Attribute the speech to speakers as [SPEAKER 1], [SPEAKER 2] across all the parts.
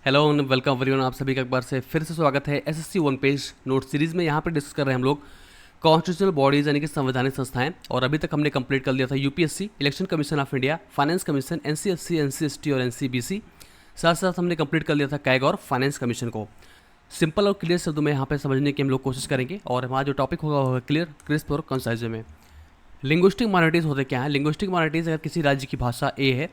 [SPEAKER 1] Hello and welcome everyone. आप सभी का एक बार से फिर से स्वागत है SSC one page note series में। यहाँ पे डिस्कस कर रहे हैं हम लोग कॉन्स्टिट्यूशनल बॉडीज़ यानी कि संवैधानिक संस्थाएं। और अभी तक हमने कंप्लीट कर लिया था UPSC, election commission of India, finance commission, NCFC, NCST और एनसीबीसी। साथ साथ हमने कंप्लीट कर लिया था कैग और फाइनेंस कमीशन को। सिंपल और क्लियर शब्दों में यहाँ पे समझने की हम लोग कोशिश करेंगे और हमारा जो टॉपिक होगा वो क्लियर, क्रिस्प और कंसाइज में। लिंग्विस्टिक माइनॉरिटीज़ होते क्या हैं? लिंग्विस्टिक माइनॉरिटीज़ अगर किसी राज्य की भाषा ए है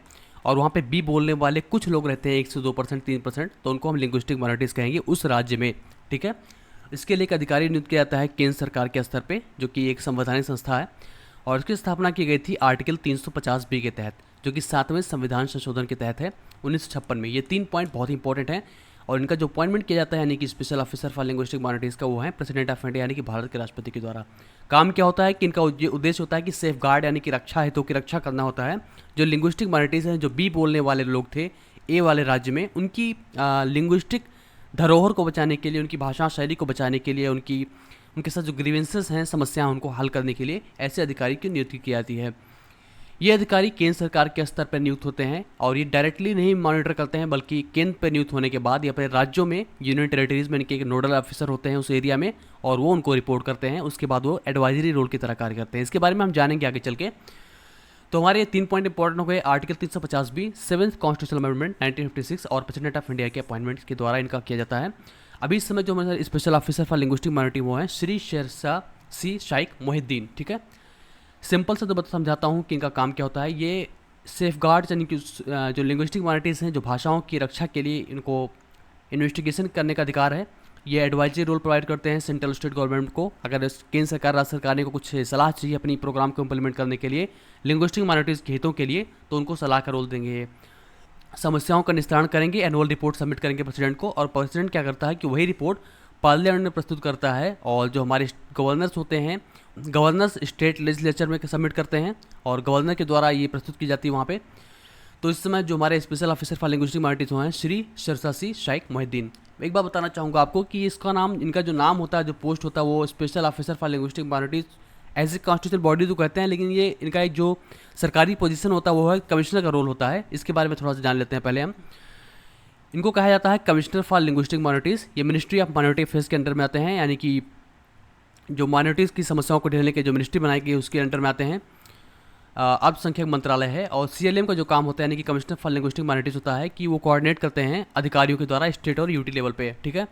[SPEAKER 1] और वहाँ पे बी बोलने वाले कुछ लोग रहते हैं 1 से 2%, 3%, तो उनको हम लिंग्विस्टिक माइनॉरिटीज़ कहेंगे उस राज्य में। ठीक है। इसके लिए एक अधिकारी नियुक्त किया जाता है केंद्र सरकार के स्तर पे, जो कि एक संवैधानिक संस्था है और इसकी स्थापना की गई थी आर्टिकल 350 बी के तहत, जो कि 7वें संविधान संशोधन के तहत है 1956 में। ये 3 पॉइंट बहुत इंपॉर्टेंट हैं और इनका जो अपॉइंटमेंट किया जाता है यानी कि special officer for linguistic minorities का, वो है प्रेसिडेंट ऑफ इंडिया यानी कि भारत के राष्ट्रपति के द्वारा। काम क्या होता है कि इनका ये उद्देश्य होता है कि सेफ गार्ड यानी कि रक्षा हितों की रक्षा करना होता है। जो लिंग्विस्टिक माइनॉरिटीज़ हैं, जो बी बोलने वाले लोग थे ए वाले राज्य में, उनकी लिंग्विस्टिक धरोहर को बचाने के लिए, उनकी भाषा शैली को बचाने के लिए, उनके साथ जो ग्रीवेंसेस हैं, समस्याएं, उनको हल करने के लिए ऐसे अधिकारी की नियुक्ति की जाती है। ये अधिकारी केंद्र सरकार के स्तर पर नियुक्त होते हैं और ये डायरेक्टली नहीं मॉनिटर करते हैं, बल्कि केंद्र पर नियुक्त होने के बाद या अपने राज्यों में यूनियन टेरिटरीज में इनके एक नोडल ऑफिसर होते हैं उस एरिया में और वो उनको रिपोर्ट करते हैं। उसके बाद वो एडवाइजरी रोल की तरह कार्य करते हैं। इसके बारे में हम जानेंगे आगे चल के। तो हमारे ये 3 पॉइंट इंपॉर्टेंट हो गए। Article 350 B, 7th constitutional amendment 1956 और प्रेसिडेंट ऑफ इंडिया के अपॉइंटमेंट के द्वारा इनका किया जाता है। अभी इस समय जो हमारे special officer for linguistic minority वो हैं श्री शेरशाह सी शाइक मोहिद्दीन। ठीक है। सिंपल से तो बता समझाता हूँ कि इनका काम क्या होता है। ये सेफ गार्ड यानी कि जो लिंग्विस्टिक माइनॉरिटीज़ हैं, जो भाषाओं की रक्षा के लिए इनको इन्वेस्टिगेशन करने का अधिकार है। ये एडवाइजरी रोल प्रोवाइड करते हैं सेंट्रल स्टेट गवर्नमेंट को। अगर केंद्र सरकार, राज्य सरकार ने को कुछ सलाह चाहिए अपनी प्रोग्राम को इम्प्लीमेंट करने के लिए लिंग्विस्टिक माइनॉरिटीज़ के हितों के लिए, तो उनको सलाह का रोल देंगे। समस्याओं का निस्तारण करेंगे, एनुअल रिपोर्ट सबमिट करेंगे प्रेसिडेंट को और प्रेसिडेंट क्या करता है कि वही रिपोर्ट पार्लियामेंट में प्रस्तुत करता है और जो हमारे गवर्नर्स होते हैं, गवर्नर्स स्टेट लेजिस्लेचर में सबमिट करते हैं और गवर्नर के द्वारा ये प्रस्तुत की जाती है वहाँ पे। तो इस समय जो हमारे special officer for linguistic minorities हैं श्री शेरशाह सी शाइक मोहिद्दीन। एक बार बताना चाहूँगा आपको कि इसका नाम, इनका जो नाम होता है, जो पोस्ट होता है, वो special officer for linguistic minorities as a constitutional body तो कहते हैं, लेकिन ये इनका एक जो सरकारी पोजीशन होता है वो है कमिश्नर का रोल होता है। इसके बारे में थोड़ा सा जान लेते हैं पहले हम। इनको कहा जाता है कमिश्नर फॉर लिंग्विस्टिक माइनॉरिटीज़। ये मिनिस्ट्री ऑफ माइनॉरिटी अफेयर्स के अंडर में आते हैं, यानी कि जो माइनॉरिटीज़ की समस्याओं को ढेलने के जो मिनिस्ट्री बनाई गई उसके अंडर में आते हैं। अल्पसंख्यक मंत्रालय है। और सीएलएम का जो काम होता है यानी कि कमिश्नर फॉर लिंग्विस्टिक माइनॉरिटीज़ होता है कि वो कोऑर्डिनेट करते हैं अधिकारियों के द्वारा स्टेट और यूटी लेवल पे। ठीक है।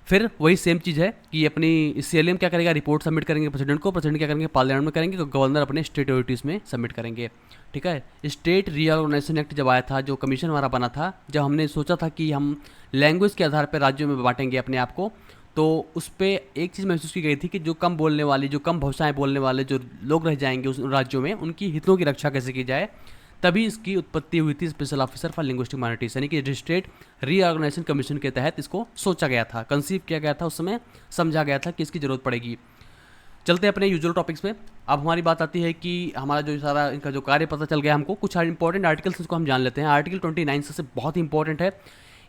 [SPEAKER 1] फिर वही सेम चीज़ है कि अपनी सीएलएम क्या करेगा, रिपोर्ट सबमिट करेंगे प्रेसिडेंट को, प्रेसिडेंट क्या करेंगे पार्लियामेंट में करेंगे, तो गवर्नर अपने स्टेट यूटिलिटीज़ में सबमिट करेंगे। ठीक है। स्टेट रीऑर्गेनाइजेशन एक्ट जब आया था, जो कमीशन हमारा बना था, जब हमने सोचा था कि हम लैंग्वेज के आधार पर राज्यों में बांटेंगे अपने आप को, तो उस पर एक चीज़ महसूस की गई थी कि जो कम बोलने वाली, जो कम भाषाएं बोलने वाले जो लोग रह जाएंगे उस राज्यों में, उनकी हितों की रक्षा कैसे की जाए। तभी इसकी उत्पत्ति हुई थी special officer for linguistic minorities, यानी कि स्टेट रीऑर्गेनाइजेशन कमीशन के तहत इसको सोचा गया था, कंसीव किया गया था, उस समय समझा गया था कि इसकी ज़रूरत पड़ेगी। चलते हैं अपने यूजुअल टॉपिक्स पे। अब हमारी बात आती है कि हमारा जो सारा इनका जो कार्य पता चल गया हमको, कुछ इंपॉर्टेंट आर्टिकल्स इसको हम जान लेते हैं। आर्टिकल 29 सबसे बहुत इंपॉर्टेंट है।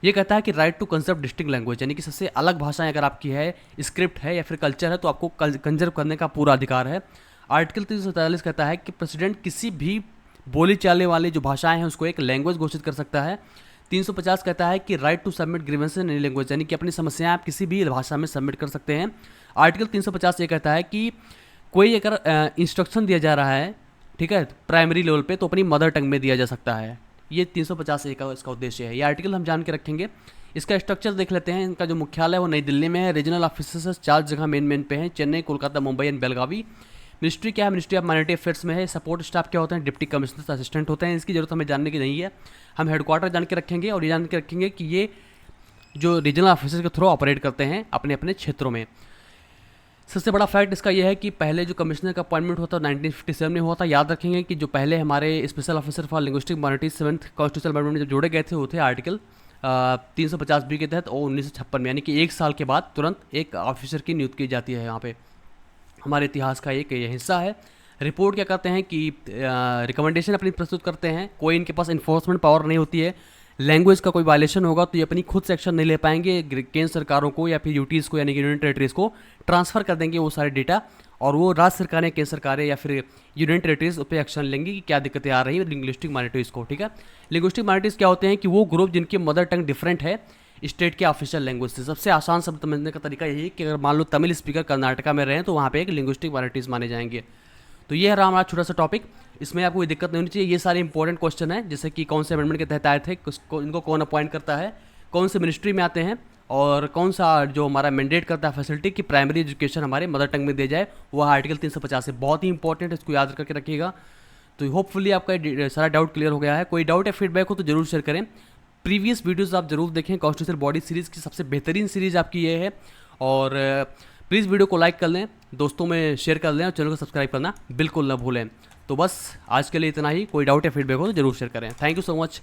[SPEAKER 1] ये कहता है कि right to conserve distinct language, यानी कि सबसे अलग भाषाएं अगर आपकी है, स्क्रिप्ट है या फिर कल्चर है, तो आपको कंजर्व करने का पूरा अधिकार है। आर्टिकल 347 कहता है कि प्रेसिडेंट किसी भी बोली चालने वाली जो भाषाएं हैं उसको एक लैंग्वेज घोषित कर सकता है। 350 कहता है कि right to submit grievances in any language, यानी कि अपनी समस्याएं आप किसी भी भाषा में सबमिट कर सकते हैं। आर्टिकल 350 ये कहता है कि कोई अगर इंस्ट्रक्शन दिया जा रहा है, ठीक है, प्राइमरी लेवल पे, तो अपनी मदर टंग में दिया जा सकता है। ये 350 का इसका उद्देश्य है। ये आर्टिकल हम जान के रखेंगे। इसका स्ट्रक्चर देख लेते हैं। इनका जो मुख्यालय है वो नई दिल्ली में है। रीजनल ऑफिस 4 जगह मेन पे हैं, चेन्नई, कोलकाता, मुंबई एंड बेलगावी। मिनिस्ट्री क्या है? मिनिस्ट्री ऑफ माइनॉरिटी अफेयर्स में है। सपोर्ट स्टाफ क्या होते हैं? डिप्टी कमिश्नर, असिस्टेंट होते हैं। इसकी जरूरत हमें जानने की नहीं है, हम हेडक्वार्टर जान के रखेंगे और ये जान के रखेंगे कि ये जो रीजनल ऑफिसर के थ्रू ऑपरेट करते हैं अपने अपने क्षेत्रों में। सबसे बड़ा फैक्ट इसका यह है कि पहले जो कमिश्नर का अपॉइंटमेंट होता है 1957 में हुआ था। याद रखेंगे कि जो पहले हमारे special officer for linguistic minorities 7th constitutional amendment में जो जोड़े गए थे वो थे आर्टिकल 350 बी के तहत और 1956 में, यानी कि 1 साल के बाद तुरंत एक ऑफिसर की नियुक्ति की जाती है। यहाँ पे हमारे इतिहास का एक ये हिस्सा है। रिपोर्ट क्या करते हैं कि रिकमेंडेशन अपनी प्रस्तुत करते हैं। कोई इनके पास इन्फोर्समेंट पावर नहीं होती है। लैंग्वेज का कोई वायलेशन होगा तो ये अपनी खुद से एक्शन नहीं ले पाएंगे, केंद्र सरकारों को या फिर यूटीज़ को यानी कि यूनियन टेरिटरीज को ट्रांसफ़र कर देंगे वो सारे डेटा, और वो राज्य सरकारें, केंद्र सरकारें या फिर यूनियन टेरिटरीज उस पर एक्शन लेंगे कि क्या दिक्कतें आ रही हैं लिंग्विस्टिक माइनॉरिटीज़ को। ठीक है, लिंग्विस्टिक माइनॉरिटीज़ क्या होते हैं कि वो ग्रुप जिनकी मदर टंग डिफरेंट है स्टेट के ऑफिशियल लैंग्वेज से। सबसे आसान शब्द समझने का तरीका यही है कि अगर मान लो तमिल स्पीकर कर्नाटका में रहें तो वहाँ पे एक लिंग्विस्टिक माइनॉरिटीज़ माने जाएंगे। तो ये रहा हमारा छोटा सा टॉपिक, इसमें आपको कोई दिक्कत नहीं होनी चाहिए। ये सारे इंपॉर्टेंट क्वेश्चन है, जैसे कि कौन से अमेंडमेंट के तहत आए थे, इनको कौन अपॉइंट करता है, कौन से मिनिस्ट्री में आते हैं, और कौन सा जो हमारा मैंडेट करता है फैसिलिटी कि प्राइमरी एजुकेशन हमारे मदर टंग में दिया जाए, वह आर्टिकल 350 है। बहुत ही इंपॉर्टेंट है, इसको याद करके रखिएगा। तो होपफुली आपका सारा डाउट क्लियर हो गया है। कोई डाउट या फीडबैक हो तो जरूर शेयर करें। प्रीवियस वीडियोस आप जरूर देखें, कॉन्स्टिट्यूशनल बॉडी सीरीज़ की सबसे बेहतरीन सीरीज़ आपकी ये है। और प्लीज़ वीडियो को लाइक कर लें, दोस्तों में शेयर कर लें और चैनल को सब्सक्राइब करना बिल्कुल ना भूलें। तो बस आज के लिए इतना ही। कोई डाउट या फीडबैक हो तो जरूर शेयर करें। Thank you so much.